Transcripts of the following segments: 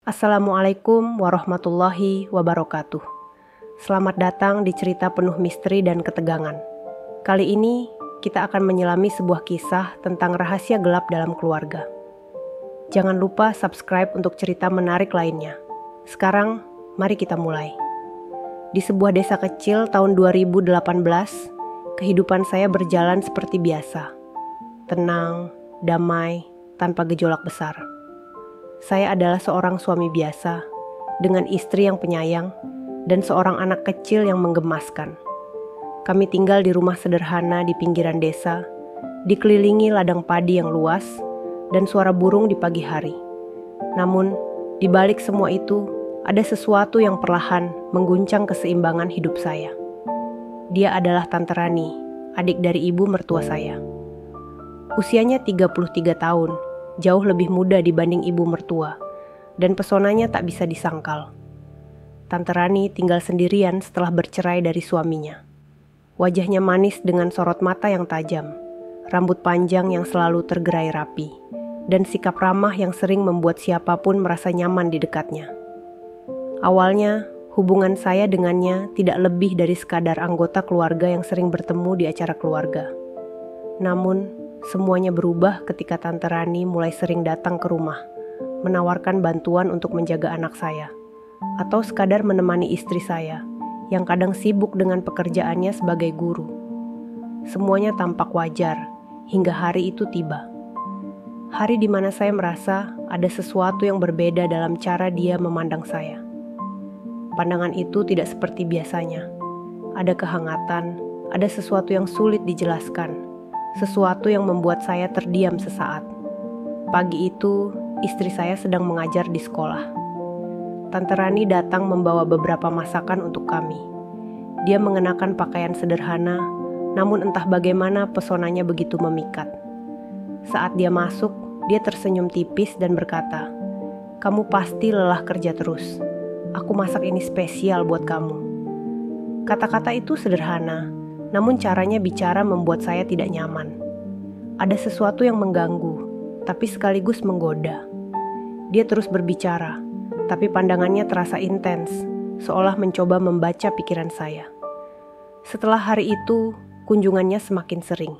Assalamualaikum warahmatullahi wabarakatuh. Selamat datang di cerita penuh misteri dan ketegangan. Kali ini kita akan menyelami sebuah kisah tentang rahasia gelap dalam keluarga. Jangan lupa subscribe untuk cerita menarik lainnya. Sekarang, mari kita mulai. Di sebuah desa kecil tahun 2018, kehidupan saya berjalan seperti biasa. Tenang, damai, tanpa gejolak besar. Saya adalah seorang suami biasa, dengan istri yang penyayang, dan seorang anak kecil yang menggemaskan. Kami tinggal di rumah sederhana di pinggiran desa, dikelilingi ladang padi yang luas, dan suara burung di pagi hari. Namun, di balik semua itu, ada sesuatu yang perlahan mengguncang keseimbangan hidup saya. Dia adalah Tante Rani, adik dari ibu mertua saya. Usianya 33 tahun, jauh lebih muda dibanding ibu mertua, dan pesonanya tak bisa disangkal. Tante Rani tinggal sendirian setelah bercerai dari suaminya. Wajahnya manis dengan sorot mata yang tajam, rambut panjang yang selalu tergerai rapi, dan sikap ramah yang sering membuat siapapun merasa nyaman di dekatnya. Awalnya, hubungan saya dengannya tidak lebih dari sekadar anggota keluarga yang sering bertemu di acara keluarga. Namun, semuanya berubah ketika Tante Rani mulai sering datang ke rumah, menawarkan bantuan untuk menjaga anak saya, atau sekadar menemani istri saya, yang kadang sibuk dengan pekerjaannya sebagai guru. Semuanya tampak wajar, hingga hari itu tiba. Hari di mana saya merasa ada sesuatu yang berbeda dalam cara dia memandang saya. Pandangan itu tidak seperti biasanya. Ada kehangatan, ada sesuatu yang sulit dijelaskan. Sesuatu yang membuat saya terdiam sesaat. Pagi itu, istri saya sedang mengajar di sekolah. Tante Rani datang membawa beberapa masakan untuk kami. Dia mengenakan pakaian sederhana, namun entah bagaimana pesonanya begitu memikat. Saat dia masuk, dia tersenyum tipis dan berkata, "Kamu pasti lelah kerja terus. Aku masak ini spesial buat kamu." Kata-kata itu sederhana, namun caranya bicara membuat saya tidak nyaman. Ada sesuatu yang mengganggu, tapi sekaligus menggoda. Dia terus berbicara, tapi pandangannya terasa intens, seolah mencoba membaca pikiran saya. Setelah hari itu, kunjungannya semakin sering.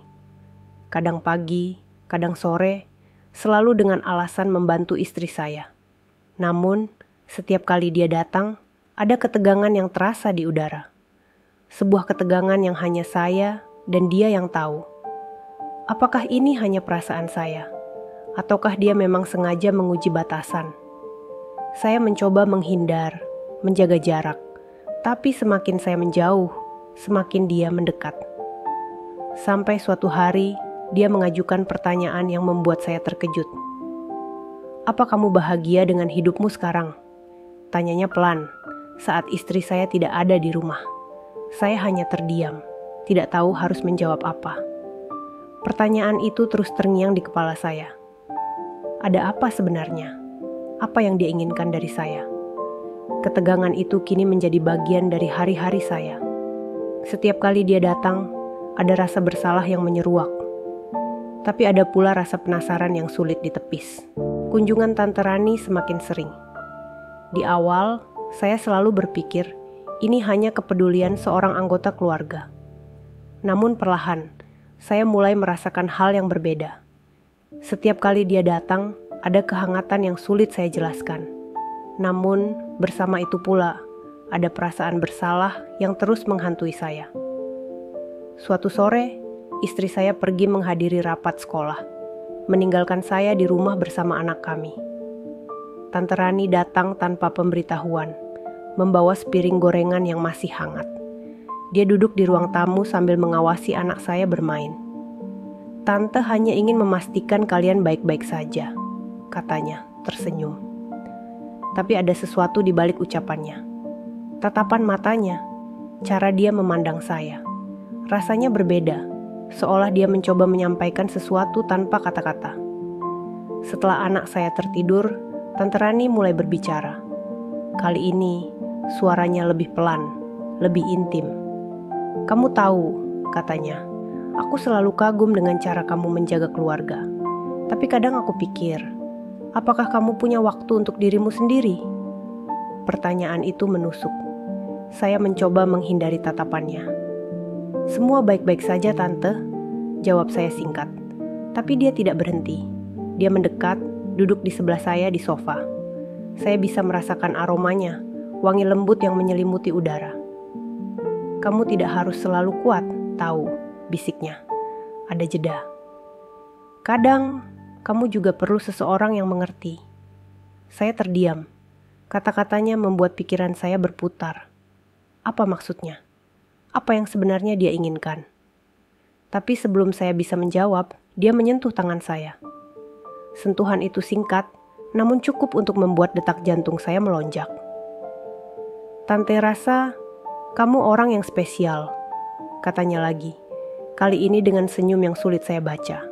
Kadang pagi, kadang sore, selalu dengan alasan membantu istri saya. Namun, setiap kali dia datang, ada ketegangan yang terasa di udara. Sebuah ketegangan yang hanya saya dan dia yang tahu. Apakah ini hanya perasaan saya? Ataukah dia memang sengaja menguji batasan? Saya mencoba menghindar, menjaga jarak. Tapi semakin saya menjauh, semakin dia mendekat. Sampai suatu hari, dia mengajukan pertanyaan yang membuat saya terkejut. "Apa kamu bahagia dengan hidupmu sekarang?" Tanyanya pelan, saat istri saya tidak ada di rumah. Saya hanya terdiam, tidak tahu harus menjawab apa. Pertanyaan itu terus terngiang di kepala saya. Ada apa sebenarnya? Apa yang dia inginkan dari saya? Ketegangan itu kini menjadi bagian dari hari-hari saya. Setiap kali dia datang, ada rasa bersalah yang menyeruak. Tapi ada pula rasa penasaran yang sulit ditepis. Kunjungan Tante Rani semakin sering. Di awal, saya selalu berpikir, ini hanya kepedulian seorang anggota keluarga. Namun perlahan, saya mulai merasakan hal yang berbeda. Setiap kali dia datang, ada kehangatan yang sulit saya jelaskan. Namun, bersama itu pula, ada perasaan bersalah yang terus menghantui saya. Suatu sore, istri saya pergi menghadiri rapat sekolah, meninggalkan saya di rumah bersama anak kami. Tante Rani datang tanpa pemberitahuan, membawa sepiring gorengan yang masih hangat. Dia duduk di ruang tamu sambil mengawasi anak saya bermain. "Tante hanya ingin memastikan kalian baik-baik saja," katanya, tersenyum. Tapi ada sesuatu di balik ucapannya. Tatapan matanya, cara dia memandang saya. Rasanya berbeda, seolah dia mencoba menyampaikan sesuatu tanpa kata-kata. Setelah anak saya tertidur, Tante Rani mulai berbicara. Kali ini, suaranya lebih pelan, lebih intim. "Kamu tahu," katanya, "aku selalu kagum dengan cara kamu menjaga keluarga. Tapi kadang aku pikir, Apakah kamu punya waktu untuk dirimu sendiri? Pertanyaan itu menusuk. Saya mencoba menghindari tatapannya. Semua baik-baik saja, Tante, jawab saya singkat. Tapi dia tidak berhenti. Dia mendekat, duduk di sebelah saya di sofa. Saya bisa merasakan aromanya, wangi lembut yang menyelimuti udara. Kamu tidak harus selalu kuat, tahu, bisiknya. Ada jeda. Kadang, kamu juga perlu seseorang yang mengerti. Saya terdiam. Kata-katanya membuat pikiran saya berputar. Apa maksudnya? Apa yang sebenarnya dia inginkan? Tapi sebelum saya bisa menjawab, dia menyentuh tangan saya. Sentuhan itu singkat, namun cukup untuk membuat detak jantung saya melonjak. Tante rasa kamu orang yang spesial, katanya lagi. Kali ini dengan senyum yang sulit saya baca.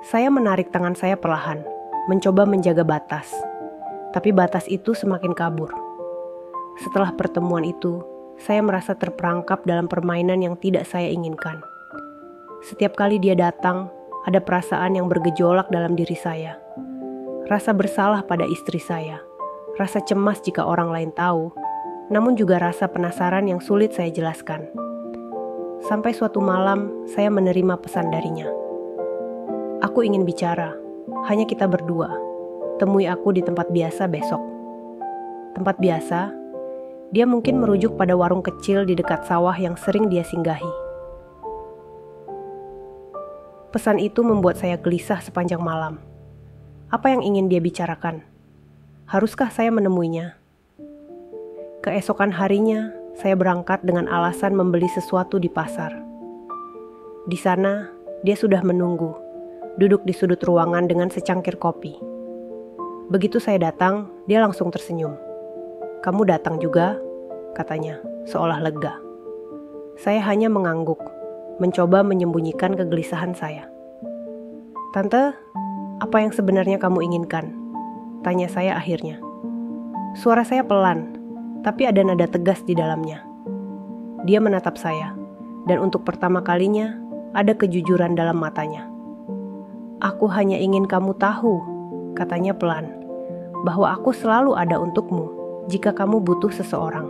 Saya menarik tangan saya perlahan, mencoba menjaga batas. Tapi batas itu semakin kabur. Setelah pertemuan itu, saya merasa terperangkap dalam permainan yang tidak saya inginkan. Setiap kali dia datang, ada perasaan yang bergejolak dalam diri saya. Rasa bersalah pada istri saya, rasa cemas jika orang lain tahu, namun juga rasa penasaran yang sulit saya jelaskan. Sampai suatu malam, saya menerima pesan darinya. Aku ingin bicara, hanya kita berdua. Temui aku di tempat biasa besok. Tempat biasa? Dia mungkin merujuk pada warung kecil di dekat sawah yang sering dia singgahi. Pesan itu membuat saya gelisah sepanjang malam. Apa yang ingin dia bicarakan? Haruskah saya menemuinya? Keesokan harinya, saya berangkat dengan alasan membeli sesuatu di pasar. Di sana, dia sudah menunggu, duduk di sudut ruangan dengan secangkir kopi. Begitu saya datang, dia langsung tersenyum. Kamu datang juga, katanya, seolah lega. Saya hanya mengangguk, mencoba menyembunyikan kegelisahan saya. Tante, apa yang sebenarnya kamu inginkan? Tanya saya akhirnya. Suara saya pelan, tapi ada nada tegas di dalamnya. Dia menatap saya, dan untuk pertama kalinya, ada kejujuran dalam matanya. Aku hanya ingin kamu tahu, katanya pelan, bahwa aku selalu ada untukmu jika kamu butuh seseorang.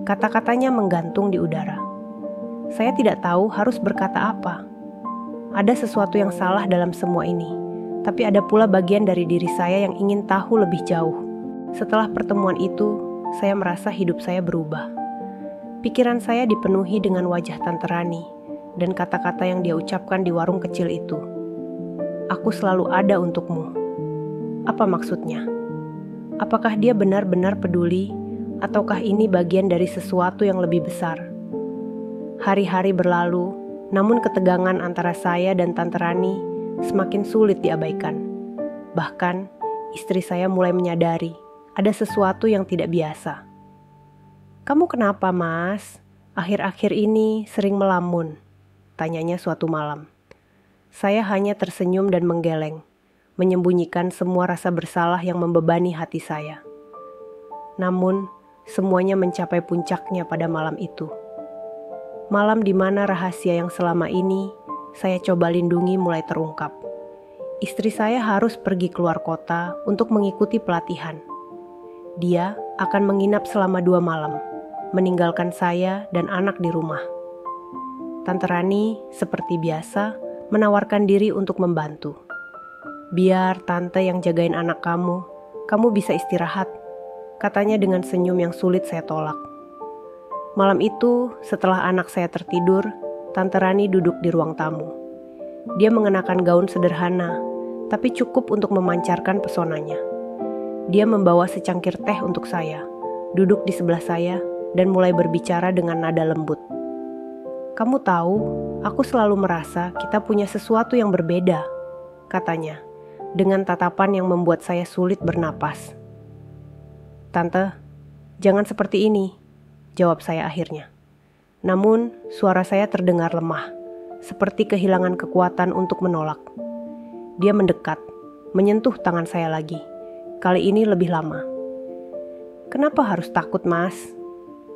Kata-katanya menggantung di udara. Saya tidak tahu harus berkata apa. Ada sesuatu yang salah dalam semua ini, tapi ada pula bagian dari diri saya yang ingin tahu lebih jauh. Setelah pertemuan itu, saya merasa hidup saya berubah. Pikiran saya dipenuhi dengan wajah Tante Rani dan kata-kata yang dia ucapkan di warung kecil itu. Aku selalu ada untukmu. Apa maksudnya? Apakah dia benar-benar peduli, ataukah ini bagian dari sesuatu yang lebih besar? Hari-hari berlalu, namun ketegangan antara saya dan Tante Rani semakin sulit diabaikan. Bahkan, istri saya mulai menyadari ada sesuatu yang tidak biasa. Kamu kenapa, Mas? Akhir-akhir ini sering melamun, tanyanya suatu malam. Saya hanya tersenyum dan menggeleng, menyembunyikan semua rasa bersalah yang membebani hati saya. Namun, semuanya mencapai puncaknya pada malam itu. Malam di mana rahasia yang selama ini saya coba lindungi mulai terungkap. Istri saya harus pergi keluar kota untuk mengikuti pelatihan. Dia akan menginap selama 2 malam, meninggalkan saya dan anak di rumah. Tante Rani, seperti biasa, menawarkan diri untuk membantu. Biar tante yang jagain anak kamu bisa istirahat, katanya dengan senyum yang sulit saya tolak. Malam itu, setelah anak saya tertidur, Tante Rani duduk di ruang tamu. Dia mengenakan gaun sederhana, tapi cukup untuk memancarkan pesonanya. Dia membawa secangkir teh untuk saya, duduk di sebelah saya, dan mulai berbicara dengan nada lembut. Kamu tahu, aku selalu merasa kita punya sesuatu yang berbeda, katanya, dengan tatapan yang membuat saya sulit bernapas. Tante, jangan seperti ini, jawab saya akhirnya. Namun, suara saya terdengar lemah, seperti kehilangan kekuatan untuk menolak. Dia mendekat, menyentuh tangan saya lagi, kali ini lebih lama. Kenapa harus takut, Mas?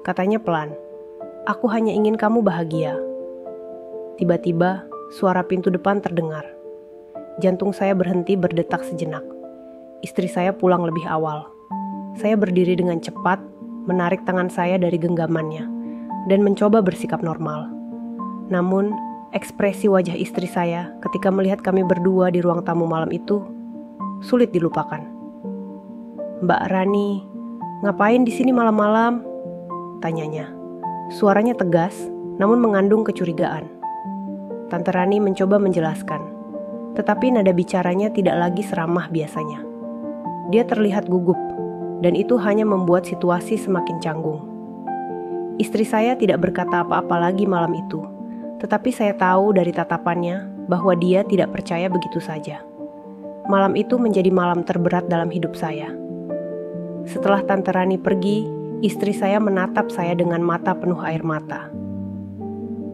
Katanya pelan. Aku hanya ingin kamu bahagia. Tiba-tiba, suara pintu depan terdengar. Jantung saya berhenti berdetak sejenak. istri saya pulang lebih awal. Saya berdiri dengan cepat, menarik tangan saya dari genggamannya, dan mencoba bersikap normal. Namun, ekspresi wajah istri saya ketika melihat kami berdua di ruang tamu malam itu sulit dilupakan. "Mbak Rani, ngapain di sini malam-malam?" tanyanya. Suaranya tegas, namun mengandung kecurigaan. Tante Rani mencoba menjelaskan, tetapi nada bicaranya tidak lagi seramah biasanya. Dia terlihat gugup, dan itu hanya membuat situasi semakin canggung. Istri saya tidak berkata apa-apa lagi malam itu, tetapi saya tahu dari tatapannya bahwa dia tidak percaya begitu saja. Malam itu menjadi malam terberat dalam hidup saya. Setelah Tante Rani pergi, istri saya menatap saya dengan mata penuh air mata.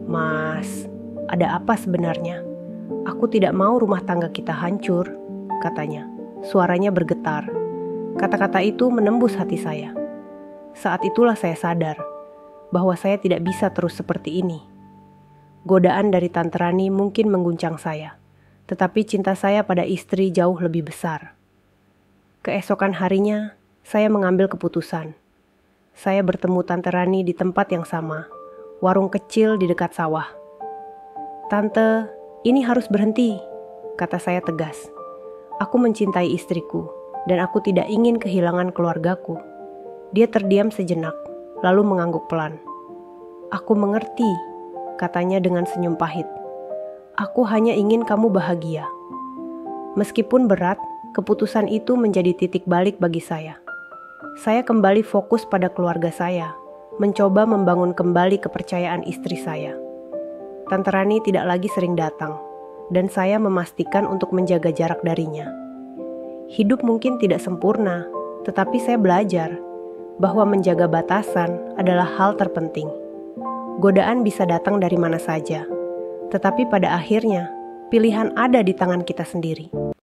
"Mas, ada apa sebenarnya? Aku tidak mau rumah tangga kita hancur," katanya. Suaranya bergetar. Kata-kata itu menembus hati saya. Saat itulah saya sadar bahwa saya tidak bisa terus seperti ini. Godaan dari Tante Rani mungkin mengguncang saya, tetapi cinta saya pada istri jauh lebih besar. Keesokan harinya, saya mengambil keputusan. Saya bertemu Tante Rani di tempat yang sama, warung kecil di dekat sawah. "Tante, ini harus berhenti," kata saya tegas. "Aku mencintai istriku, dan aku tidak ingin kehilangan keluargaku." Dia terdiam sejenak, lalu mengangguk pelan. "Aku mengerti," katanya dengan senyum pahit. "Aku hanya ingin kamu bahagia." Meskipun berat, keputusan itu menjadi titik balik bagi saya. Saya kembali fokus pada keluarga saya, mencoba membangun kembali kepercayaan istri saya. Tante Rani tidak lagi sering datang, dan saya memastikan untuk menjaga jarak darinya. Hidup mungkin tidak sempurna, tetapi saya belajar bahwa menjaga batasan adalah hal terpenting. Godaan bisa datang dari mana saja, tetapi pada akhirnya pilihan ada di tangan kita sendiri.